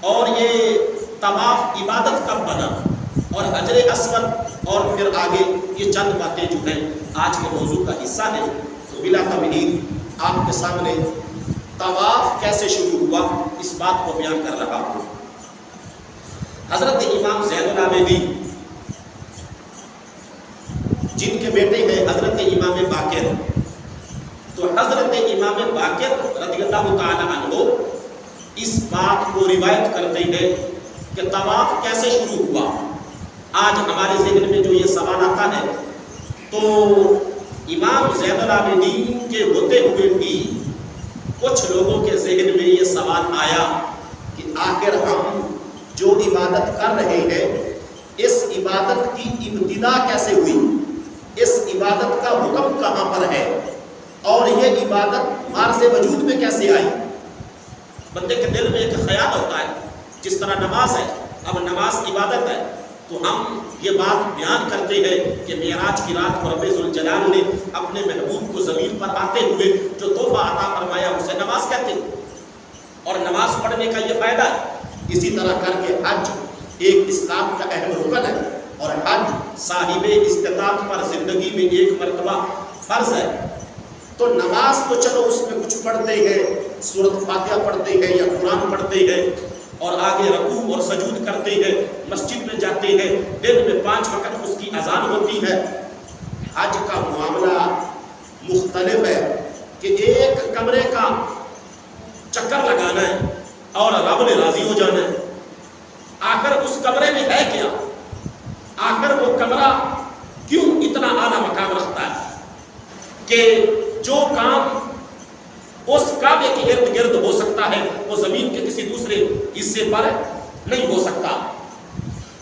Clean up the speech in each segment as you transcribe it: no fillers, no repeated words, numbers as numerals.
اور یہ طواف عبادت کب بنا اور حجر اسود اور پھر آگے یہ چند باتیں جو ہیں آج کے موضوع کا حصہ ہیں. تو بلا تمہید آپ کے سامنے طواف کیسے شروع ہوا اس بات کو بیان کر رہا ہوں. حضرت امام زین العابدین جن کے بیٹے ہیں حضرت امام باقر، تو حضرت امام باقر رضی اللہ تعالی عنہ اس بات کو روایت کرتے ہیں کہ طواف کیسے شروع ہوا. آج ہمارے ذہن میں جو یہ سوال آتا ہے تو امام زین العابدین کے ہوتے ہوئے بھی کچھ لوگوں کے ذہن میں یہ سوال آیا کہ آخر ہم جو عبادت کر رہے ہیں اس عبادت کی ابتدا کیسے ہوئی، اس عبادت کا حکم کہاں پر ہے اور یہ عبادت مارز وجود میں کیسے آئی. بندے کے دل میں ایک خیال ہوتا ہے جس طرح نماز ہے، اب نماز عبادت ہے تو ہم یہ بات بیان کرتے ہیں کہ معراج کی رات کو رب ذوالجلال نے اپنے محبوب کو زمین پر آتے ہوئے جو تحفہ عطا فرمایا اسے نماز کہتے ہیں اور نماز پڑھنے کا یہ فائدہ ہے. اسی طرح کر کے حج ایک اسلام کا اہم رکن ہے اور حج صاحب استطاعت پر زندگی میں ایک مرتبہ فرض ہے. تو نماز تو چلو اس میں کچھ پڑھتے ہیں، سورۃ فاتحہ پڑھتے ہیں یا قرآن پڑھتے ہیں اور آگے رکوع اور سجود کرتے ہیں، مسجد میں جاتے ہیں، دن میں 5 وقت اس کی اذان ہوتی ہے. حج کا معاملہ مختلف ہے کہ ایک کمرے کا چکر لگانا ہے اور رب نے راضی ہو جانا ہے. آخر اس کمرے میں ہے کیا، آخر وہ کمرہ کیوں اتنا اعلیٰ مقام رکھتا ہے کہ جو کام اس کعبے کے ارد گرد ہو سکتا ہے وہ زمین کے کسی دوسرے حصے پر نہیں ہو سکتا.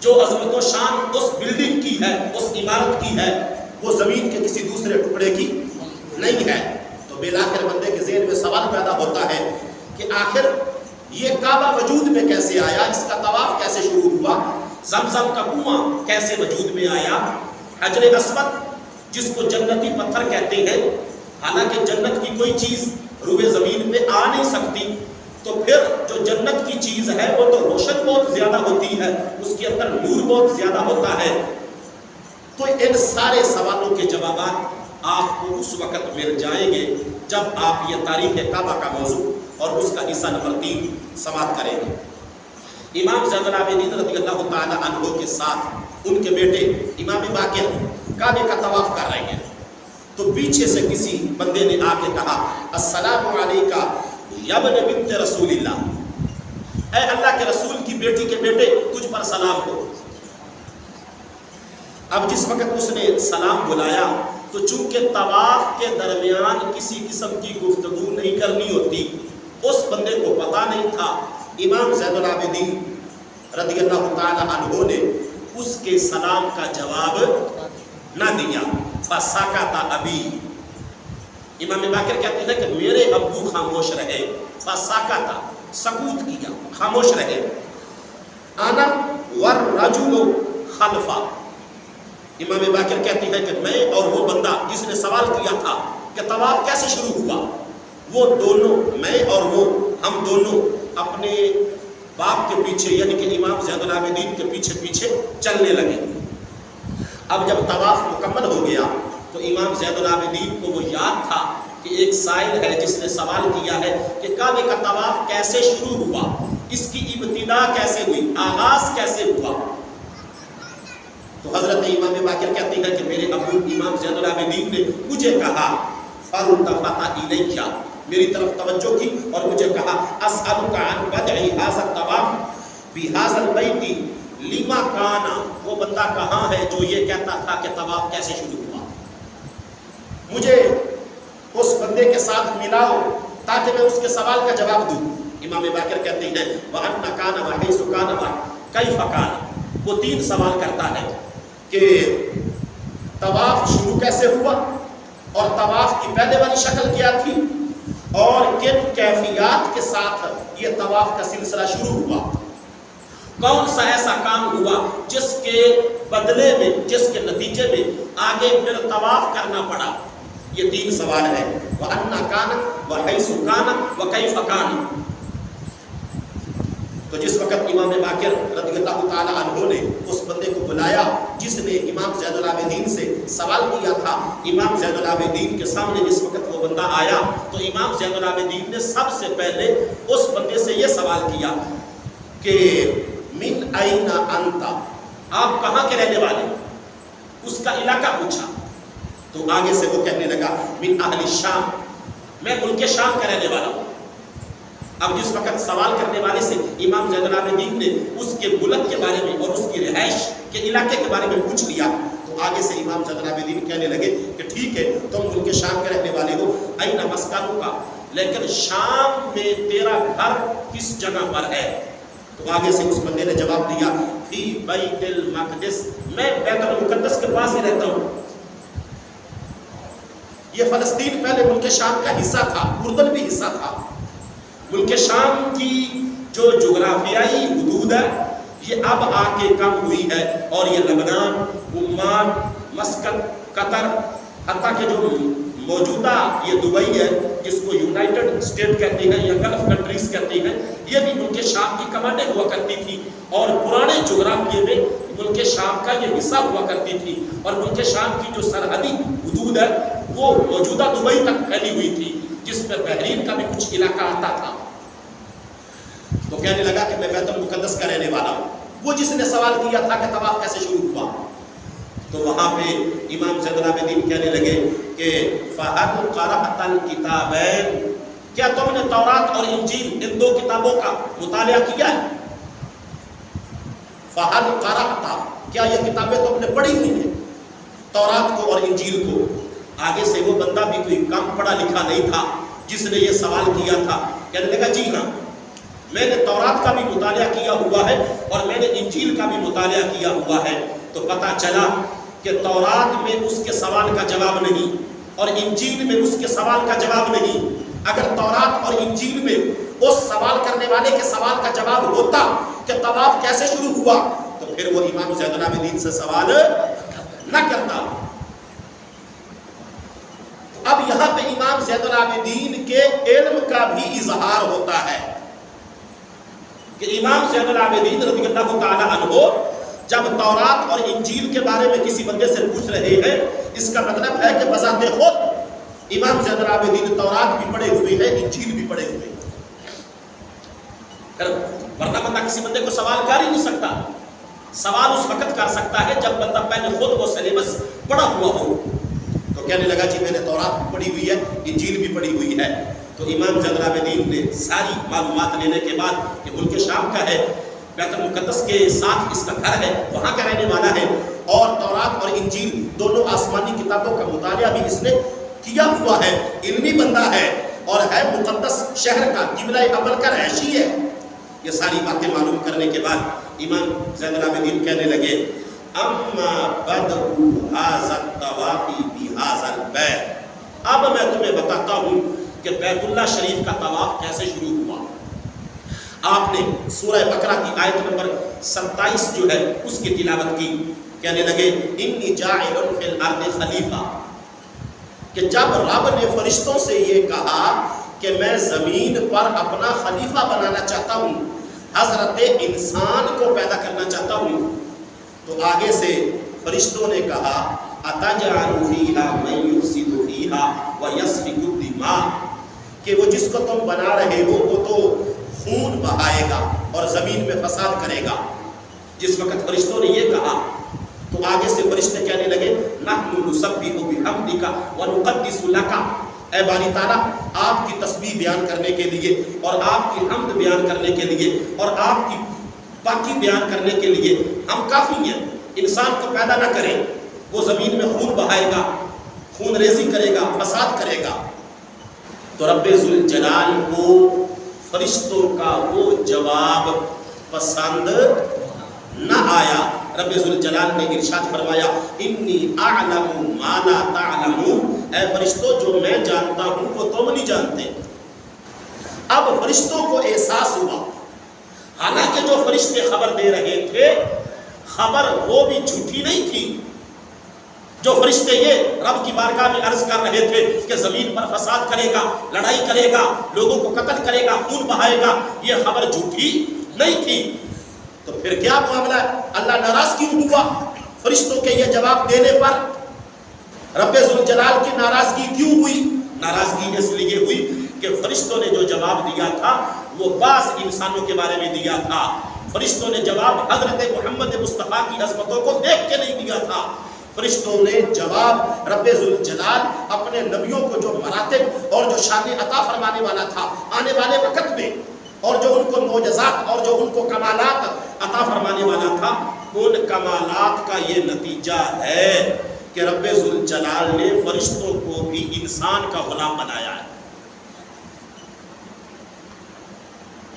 جو عظمت و شان اس بلڈنگ کی ہے، اس عمارت کی ہے، وہ زمین کے کسی دوسرے ٹکڑے کی نہیں ہے. تو بالآخر بندے کے ذہن میں سوال پیدا ہوتا ہے کہ آخر یہ کعبہ وجود میں کیسے آیا، اس کا طواف کیسے شروع ہوا، زمزم کا کنواں کیسے وجود میں آیا، حجر اسود جس کو جنتی پتھر کہتے ہیں، حالانکہ جنت کی کوئی چیز روئے زمین پہ آ نہیں سکتی، تو پھر جو جنت کی چیز ہے وہ تو روشن بہت زیادہ ہوتی ہے، اس کے اندر نور بہت زیادہ ہوتا ہے. تو ان سارے سوالوں کے جوابات آپ کو اس وقت مل جائیں گے جب آپ یہ تاریخ کعبہ کا موضوع اور اس کا حصہ نمبر 3 سماعت کریں گے. امام زین العابدین رضی اللہ تعالی عنہ کے ساتھ ان کے بیٹے امام باقر کعبے کا طواف کر رہے ہیں تو پیچھے سے کسی بندے نے آ کے کہا السلام علیکہ یا ابن بنت رسول اللہ، اے اللہ کے رسول کی بیٹی کے بیٹے تجھ پر سلام ہو. اب جس وقت اس نے سلام بلایا تو چونکہ طواف کے درمیان کسی قسم کی گفتگو نہیں کرنی ہوتی، اس بندے کو پتہ نہیں تھا. امام زین العابدین رضی اللہ تعالی عنہ نے اس کے سلام کا جواب نہ دیا. فسکت ابی، امام باقر کہتے ہیں کہ میرے ابو خاموش رہے. فسکت، سکوت کیا، خاموش رہے. انا والرجل خلفا، امام باقر کہتے ہیں کہ میں اور وہ بندہ جس نے سوال کیا تھا کہ طواف کیسے شروع ہوا، وہ دونوں، میں اور وہ، ہم دونوں اپنے باپ کے پیچھے یعنی کہ امام زین العابدین کے پیچھے پیچھے چلنے لگے. اب جب طواف مکمل ہو گیا تو امام زین العابدین کو وہ یاد تھا کہ ایک سائل ہے جس نے سوال کیا ہے کہ کعبے کا طواف کیسے شروع ہوا، اس کی ابتدا کیسے ہوئی، آغاز کیسے ہوا. تو حضرت امام باقر کہتے ہیں کہ میرے ابو امام زین العابدین نے مجھے کہا فالتفت الیک، میری طرف توجہ کی اور مجھے کہا اسألک عن بدع ھذا الطواف بھذا البیت لما کانا، وہ بندہ کہاں ہے جو یہ کہتا تھا کہ طواف کیسے شروع ہوا، مجھے اس بندے کے ساتھ ملاؤ تاکہ میں اس کے سوال کا جواب دوں. امام باقر کہتے ہیں وَأَنَّ كَانَ وَحَيْثُ كَانَ وَكَيْفَ كَانَ، وہ 3 سوال کرتا ہے کہ طواف شروع کیسے ہوا اور طواف کی پہلے والی شکل کیا تھی اور کن کیفیات کے ساتھ یہ طواف کا سلسلہ شروع ہوا، کون سا ایسا کام ہوا جس کے بدلے میں، جس کے نتیجے میں آگے پھر طواف کرنا پڑا. یہ 3 سوال ہے. وَأَنَّ كَانَ وَحَيْثُ كَانَ وَكَيْفَ كَانَ. تو جس وقت امام باقر رضی اللہ تعالیٰ عنہ نے اس بندے کو بلایا جس نے امام زین العابدین سے سوال کیا تھا، امام زین العابدین کے سامنے جس وقت وہ بندہ آیا تو امام زین العابدین نے سب سے پہلے اس بندے سے یہ سوال کیا کہ من این انت، آپ کہاں کے رہنے والے؟ اس کا علاقہ پوچھا تو آگے سے وہ کہنے لگا من اہل الشام، میں ملک شام کا رہنے والا ہوں۔ اب جس وقت سوال کرنے والے سے امام زین العابدین نے اس کے ملک کے بارے میں اور اس کی رہائش کے علاقے کے بارے میں پوچھ لیا تو آگے سے امام زین العابدین کہنے لگے کہ ٹھیک ہے تم ملک شام کے رہنے والے ہو، این مسکنک کا، لیکن شام میں تیرا گھر کس جگہ پر ہے؟ تو آگے سے اس بندے نے جواب دیا فی بیت المقدس، میں بیت المقدس کے پاس ہی رہتا ہوں۔ یہ فلسطین پہلے ملک شام کا حصہ تھا، اردن بھی حصہ تھا۔ ملک شام کی جو جغرافیائی حدود ہے یہ اب آ کے کم ہوئی ہے اور یہ لبنان، عمان، مسقط، قطر، حتیٰ کہ جو موجودہ یہ دبئی ہے جس کو یونائٹڈ اسٹیٹ کہتے ہیں یا گلف کنٹریز کہتے ہیں، یہ بھی ملک شام کی کمانڈیں ہوا کرتی تھی اور پرانے جغرافیے میں ملک شام کا یہ حصہ ہوا کرتی تھی اور ملک شام کی جو سرحدی حدود ہے وہ موجودہ دبئی تک پھیلی ہوئی تھی جس میں بحرین کا بھی کچھ علاقہ آتا تھا۔ تو کہنے لگا کہ میں بیت المقدس کا رہنے والا ہوں۔ وہ جس نے سوال کیا تھا کہ طواف کیسے شروع ہوا تو وہاں پہ امام زین العابدین کہنے لگے کہ فَهَلْ قَرَأْتَ الْكِتَابَيْنِ، کیا تم نے تورات اور انجیل ان دو کتابوں کا مطالعہ کیا ہے؟ فَهَلْ قَرَأْتَ، کیا یہ کتابیں تم نے پڑھی ہوئی ہیں، تورات کو اور انجیل کو؟ آگے سے وہ بندہ بھی کوئی کم پڑھا لکھا نہیں تھا جس نے یہ سوال کیا تھا، کہنے لگا جی ہاں میں نے تورات کا بھی مطالعہ کیا ہوا ہے اور میں نے انجیل کا بھی مطالعہ کیا ہوا ہے۔ تو پتہ چلا کہ تورات میں اس کے سوال کا جواب نہیں اور انجیل میں اس کے سوال کا جواب نہیں۔ اگر تورات اور انجیل میں اس سوال کرنے والے کے سوال کا جواب ہوتا کہ طواف کیسے شروع ہوا تو پھر وہ امام زین العابدین سے سوال نہ کرتا۔ اب یہاں پہ امام زین العابدین کے علم کا بھی اظہار ہوتا ہے کہ امام زین العابدین رضی اللہ تعالیٰ عنہ جب تورات اور انجیل کے بارے میں کسی بندے سے پوچھ رہے ہیں اس کا مطلب ہے کہ بذات خود امام زین العابدین تورات بھی پڑھے ہوئے ہیں، انجیل بھی پڑھے ہوئے ہیں۔ ورنہ بندہ کسی بندے کو سوال کر ہی نہیں سکتا۔ سوال اس وقت کر سکتا ہے جب بندہ پہلے خود وہ سلیبس پڑھا ہوا ہو۔ تو کہنے لگا جی میں نے تورات بھی پڑھی ہوئی ہے، انجیل بھی پڑھی ہوئی ہے۔ تو امام زین العابدین نے ساری معلومات لینے کے بعد کہ ملک شام کا ہے، بیت المقدس کے ساتھ اس کا گھر ہے، وہاں کا رہنے والا ہے اور تورات اور انجیل دونوں آسمانی کتابوں کا مطالعہ بھی اس نے کیا ہوا ہے، علمی بندہ ہے اور ہے مقدس شہر کا، قبلہ اول کا رہائشی ہے۔ یہ ساری باتیں معلوم کرنے کے بعد امام زین العابدین کہنے لگے اما بدء ھذا الطواف بھذا البیت، اب میں تمہیں بتاتا ہوں کہ بیت اللہ شریف کا طواف کیسے شروع ہوا۔ آپ نے سورہ بقرہ کی آیت نمبر 27 جو ہے اس کی تلاوت کی۔ کہنے لگے انی جاعل فی الارض خلیفہ، کہ جب رب نے فرشتوں سے یہ کہا کہ میں زمین پر اپنا خلیفہ بنانا چاہتا ہوں، حضرت انسان کو پیدا کرنا چاہتا ہوں، تو آگے سے فرشتوں نے کہا اتجعل فیہا من یفسد فیہا ویسفک الدماء، کہ وہ جس کو تم بنا رہے ہو وہ تو خون بہائے گا اور زمین میں فساد کرے گا۔ جس وقت فرشتوں نے یہ کہا تو آگے سے فرشتے کہنے لگے نحن نسبح بحمدک ونقدس لک، اے باری تعالیٰ آپ کی تسبیح بیان کرنے کے لیے اور آپ کی حمد بیان کرنے کے لیے اور آپ کی پاکی بیان کرنے کے لیے ہم کافی ہیں۔ انسان کو پیدا نہ کریں، وہ زمین میں خون بہائے گا، خون ریزی کرے گا، فساد کرے گا۔ تو رب ذوالجلال کو فرشتوں کا وہ جواب پسند نہ آیا۔ رب ذوالجلال نے ارشاد فرمایا انی اعلم ما لا تعلمون، اے فرشتوں جو میں جانتا ہوں وہ تم نہیں جانتے۔ اب فرشتوں کو احساس ہوا، حالانکہ جو فرشتے خبر دے رہے تھے خبر وہ بھی جھوٹی نہیں تھی۔ جو فرشتے یہ رب کی بارگاہ میں عرض کر رہے تھے کہ زمین پر فساد کرے گا، لڑائی کرے گا، لوگوں کو قتل کرے گا، خون بہائے گا، یہ خبر جھوٹی نہیں تھی، تو پھر کیا معاملہ ہے؟ اللہ ناراض کیوں ہوا فرشتوں کے یہ جواب دینے پر؟ رب ذوالجلال کی ناراضگی کیوں ہوئی؟ ناراضگی اس لیے ہوئی کہ فرشتوں نے جو جواب دیا تھا وہ بعض انسانوں کے بارے میں دیا تھا۔ فرشتوں نے جواب حضرت محمد مصطفیٰ کی عظمتوں کو دیکھ کے نہیں دیا تھا، فرشتوں نے جواب رب ذوالجلال اپنے نبیوں کو جو مراتب اور جو شان عطا فرمانے والا تھا آنے والے وقت میں، اور جو ان کو معجزات اور جو ان کو کمالات عطا فرمانے والا تھا، ان کمالات کا یہ نتیجہ ہے کہ رب ذوالجلال نے فرشتوں کو بھی انسان کا غلام بنایا ہے۔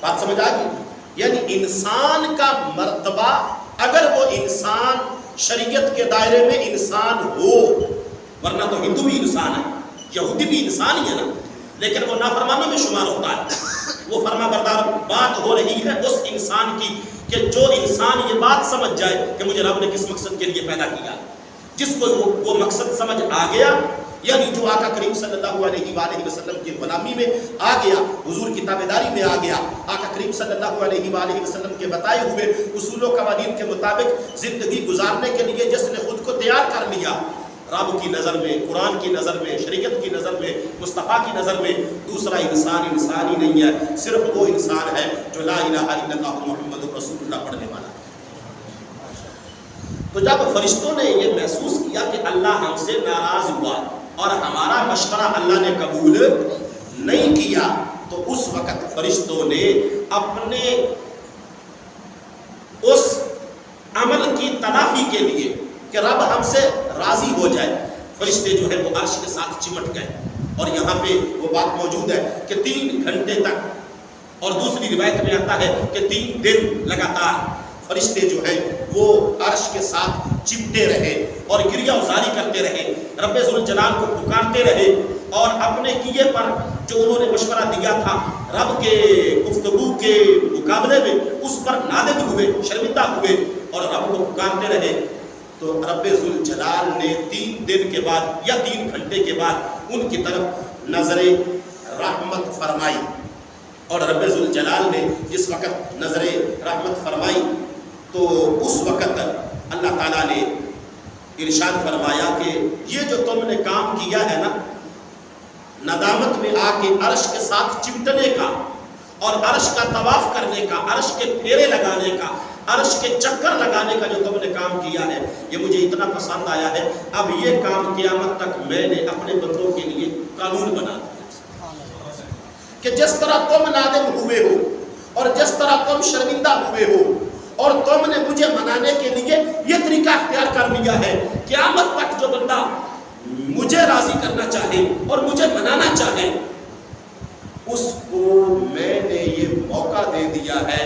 بات سمجھ آ گئی؟ یعنی انسان کا مرتبہ، اگر وہ انسان شریعت کے دائرے میں انسان ہو، ورنہ تو ہندو بھی انسان ہے، یہودی بھی انسان ہی ہے نا، لیکن وہ نافرمانوں میں شمار ہوتا ہے۔ وہ فرما بردار بات ہو رہی ہے اس انسان کی کہ جو انسان یہ بات سمجھ جائے کہ مجھے رب نے کس مقصد کے لیے پیدا کیا، جس کو وہ مقصد سمجھ آ گیا، یعنی جو آقا کریم صلی اللہ علیہ وآلہ وسلم کی غلامی میں آ گیا، حضور کی تابعداری میں آ گیا، آقا کریم صلی اللہ علیہ وآلہ وسلم کے بتائے ہوئے اصول و قوانین کے مطابق زندگی گزارنے کے لیے جس نے خود کو تیار کر لیا، رب کی نظر میں، قرآن کی نظر میں، شریعت کی نظر میں، مصطفیٰ کی نظر میں دوسرا انسان انسان ہی نہیں ہے، صرف وہ انسان ہے جو لا الہ الا اللہ محمد رسول اللہ پڑھنے والا ہے۔ تو جب فرشتوں نے یہ محسوس کیا کہ اللہ ہم سے ناراض ہوا اور ہمارا مشورہ اللہ نے قبول نہیں کیا، تو اس وقت فرشتوں نے اپنے اس عمل کی تلافی کے لیے کہ رب ہم سے راضی ہو جائے، فرشتے جو ہے وہ عرش کے ساتھ چمٹ گئے، اور یہاں پہ وہ بات موجود ہے کہ 3 گھنٹے تک، اور دوسری روایت میں آتا ہے کہ 3 دن لگاتار فرشتے جو ہیں وہ عرش کے ساتھ چمٹے رہے اور گریہ ازاری کرتے رہے، رب ذوالجلال کو پکارتے رہے، اور اپنے کیے پر جو انہوں نے مشورہ دیا تھا رب کے گفتگو کے مقابلے میں اس پر نادم ہوئے، شرمندہ ہوئے اور رب کو پکارتے رہے۔ تو رب ذوالجلال نے 3 دن کے بعد یا 3 گھنٹے کے بعد ان کی طرف نظر رحمت فرمائی، اور رب ذوالجلال نے جس وقت نظر رحمت فرمائی تو اس وقت اللہ تعالیٰ نے ارشاد فرمایا کہ یہ جو تم نے کام کیا ہے نا، ندامت میں آ کے عرش کے ساتھ چمٹنے کا اور عرش کا طواف کرنے کا، عرش کے پھیرے لگانے کا، عرش کے چکر لگانے کا جو تم نے کام کیا ہے، یہ مجھے اتنا پسند آیا ہے، اب یہ کام قیامت تک میں نے اپنے بندوں کے لیے قانون بنا دیا کہ جس طرح تم نادم ہوئے ہو اور جس طرح تم شرمندہ ہوئے ہو اور تم نے مجھے منانے کے لیے یہ طریقہ اختیار کر لیا ہے، قیامت تک جو بندہ مجھے راضی کرنا چاہے اور مجھے منانا چاہے اس کو میں نے یہ موقع دے دیا ہے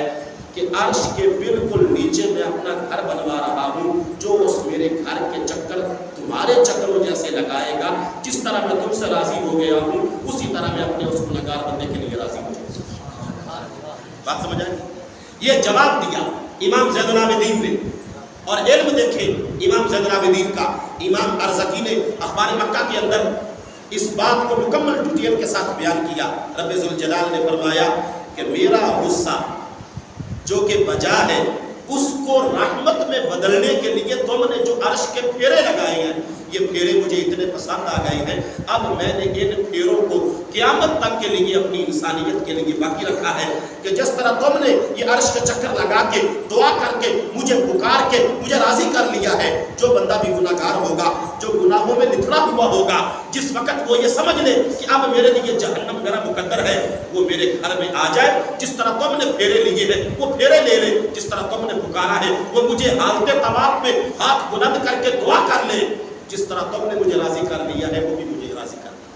کہ عرش کے بالکل نیچے میں اپنا گھر بنوا رہا ہوں، جو اس میرے گھر کے چکر تمہارے چکروں جیسے لگائے گا، جس طرح میں تم سے راضی ہو گیا ہوں اسی طرح میں اپنے اس گنہگار بندے کے لیے راضی ہو جاؤں۔ بات سمجھ آئی؟ یہ جواب دیا امام زین العابدین نے، اور علم دیکھیں امام زین العابدین کا، امام ارزقی نے اخبار مکہ کے اندر اس بات کو مکمل ڈیٹیل کے ساتھ بیان کیا۔ رب ذوالجلال نے فرمایا کہ میرا غصہ جو کہ بجا ہے اس کو رحمت میں بدلنے کے لیے تم نے جو عرش کے پھیرے لگائے ہیں، یہ پھیرے مجھے اتنے پسند آ گئے ہیں، اب میں نے ان پھیروں کو قیامت تک کے لیے اپنی انسانیت کے لیے باقی رکھا ہے کہ جس طرح تم نے یہ عرش کے چکر لگا کے دعا کر کے مجھے پکار کے مجھے راضی کر لیا ہے، جو بندہ بھی گناہ گار ہوگا، جو گناہوں میں لتھڑا ہوا ہوگا، جس وقت وہ یہ سمجھ لے کہ اب میرے لیے جہنم میرا مقدر ہے، وہ میرے گھر میں آ جائے، جس طرح تم نے پھیرے لیے ہیں وہ پھیرے لے لے، جس طرح تم نے پکارا ہے وہ مجھے حالت طواف میں ہاتھ بلند کر کے دعا کر لے، جس طرح تم نے مجھے راضی کر لیا ہے وہ بھی مجھے راضی کر لیا۔